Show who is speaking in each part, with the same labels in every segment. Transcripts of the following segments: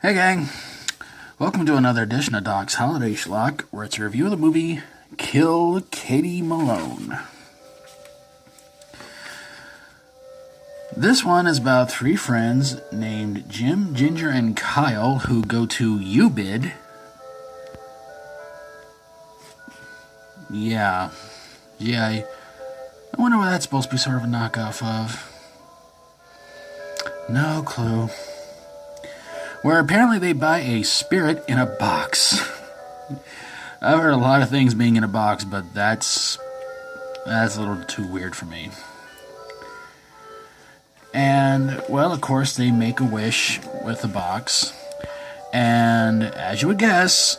Speaker 1: Hey gang, welcome to another edition of Doc's Holiday Schlock, where it's a review of the movie Kill Katie Malone. This one is about three friends named Jim, Ginger, and Kyle who go to UBID. Yeah, I wonder what that's supposed to be sort of a knockoff of. No clue. Where apparently they buy a spirit in a box. I've heard a lot of things being in a box, but that's a little too weird for me. And, well, of course, they make a wish with the box. And, as you would guess,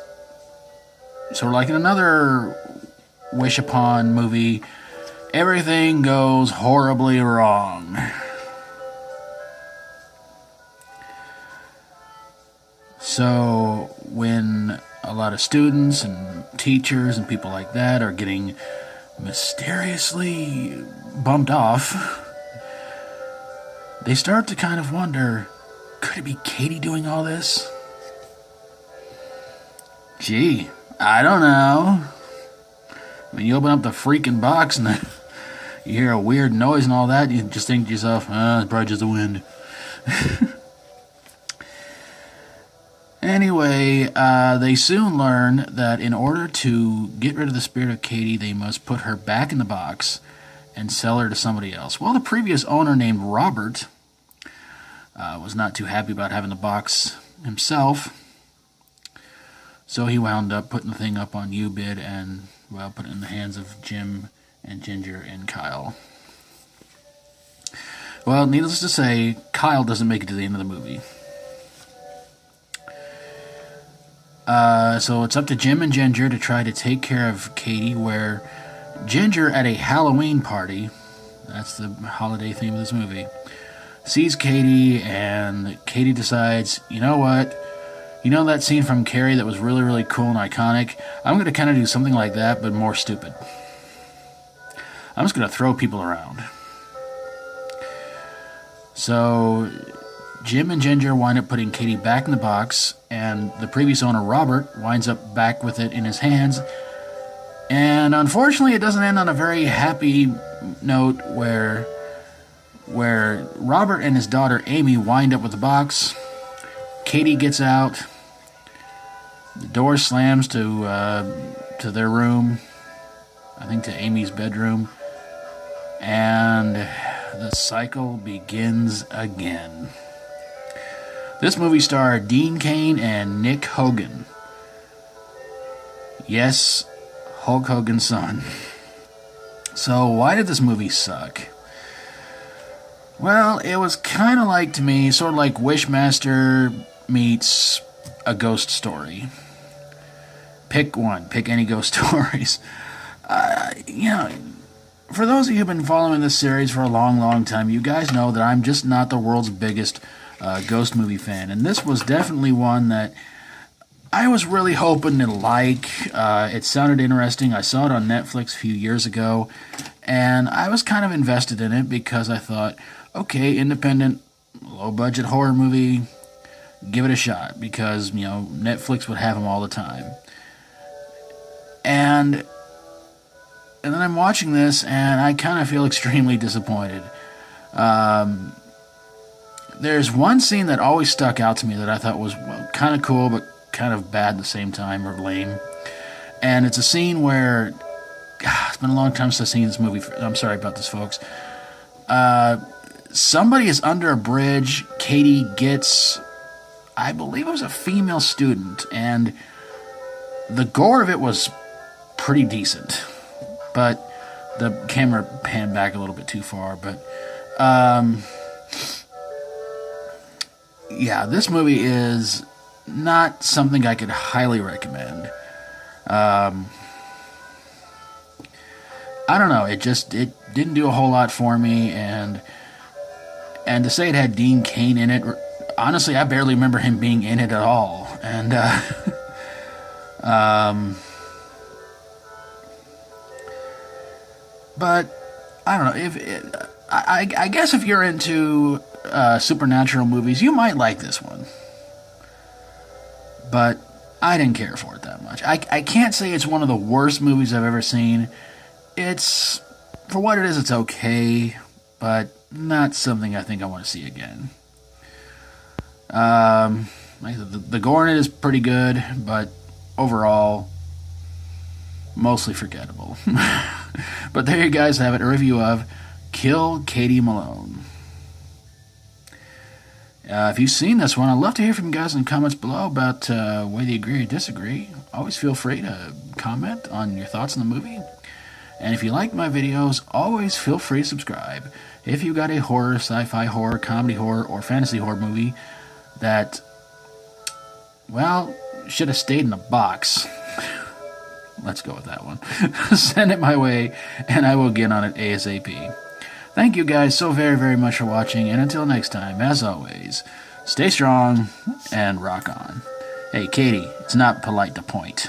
Speaker 1: sort of like in another Wish Upon movie, everything goes horribly wrong. So, when a lot of students and teachers and people like that are getting mysteriously bumped off, they start to kind of wonder, could it be Katie doing all this? Gee, I don't know. When you open up the freaking box and you hear a weird noise and all that, you just think to yourself, it's probably just the wind. Anyway, they soon learn that in order to get rid of the spirit of Katie, they must put her back in the box and sell her to somebody else. Well, the previous owner, named Robert, was not too happy about having the box himself, so he wound up putting the thing up on UBID and, well, put it in the hands of Jim and Ginger and Kyle. Well, needless to say, Kyle doesn't make it to the end of the movie. So it's up to Jim and Ginger to try to take care of Katie, where Ginger, at a Halloween party, that's the holiday theme of this movie, sees Katie, and Katie decides, you know what, you know that scene from Carrie that was really, really cool and iconic? I'm going to kind of do something like that, but more stupid. I'm just going to throw people around. So Jim and Ginger wind up putting Katie back in the box, and the previous owner, Robert, winds up back with it in his hands. And unfortunately, it doesn't end on a very happy note where Robert and his daughter, Amy, wind up with the box. Katie gets out. The door slams to their room, I think to Amy's bedroom. And the cycle begins again. This movie starred Dean Cain and Nick Hogan. Yes, Hulk Hogan's son. So why did this movie suck? Well, it was kind of like, to me, sort of like Wishmaster meets a ghost story. Pick one. Pick any ghost stories. For those of you who've been following this series for a long, long time, you guys know that I'm just not the world's biggest ghost movie fan, and this was definitely one that I was really hoping to like. It sounded interesting. I saw it on Netflix a few years ago, and I was kind of invested in it because I thought, okay, independent, low-budget horror movie, give it a shot, because, Netflix would have them all the time. And then I'm watching this, and I kind of feel extremely disappointed. There's one scene that always stuck out to me that I thought was kind of cool, but kind of bad at the same time, or lame. And it's a scene where, it's been a long time since I've seen this movie. I'm sorry about this, folks. Somebody is under a bridge. Katie gets, I believe it was a female student, and the gore of it was pretty decent. But the camera panned back a little bit too far. But, yeah, this movie is not something I could highly recommend. I don't know. It didn't do a whole lot for me, and to say it had Dean Cain in it, honestly, I barely remember him being in it at all. And but I don't know. I guess if you're into supernatural movies, you might like this one. but I didn't care for it that much. I can't say it's one of the worst movies I've ever seen. It's, for what it is, it's okay, but not something I think I want to see again. The gore in it is pretty good, but overall, mostly forgettable. But there you guys have it, a review of Kill Katie Malone. If you've seen this one, I'd love to hear from you guys in the comments below about whether you agree or disagree. Always feel free to comment on your thoughts on the movie. And if you like my videos, always feel free to subscribe. If you got a horror, sci-fi horror, comedy horror, or fantasy horror movie that, well, should have stayed in a box, let's go with that one. Send it my way, and I will get on it ASAP. Thank you guys so very, very much for watching, and until next time, as always, stay strong and rock on. Hey, Katie, it's not polite to point.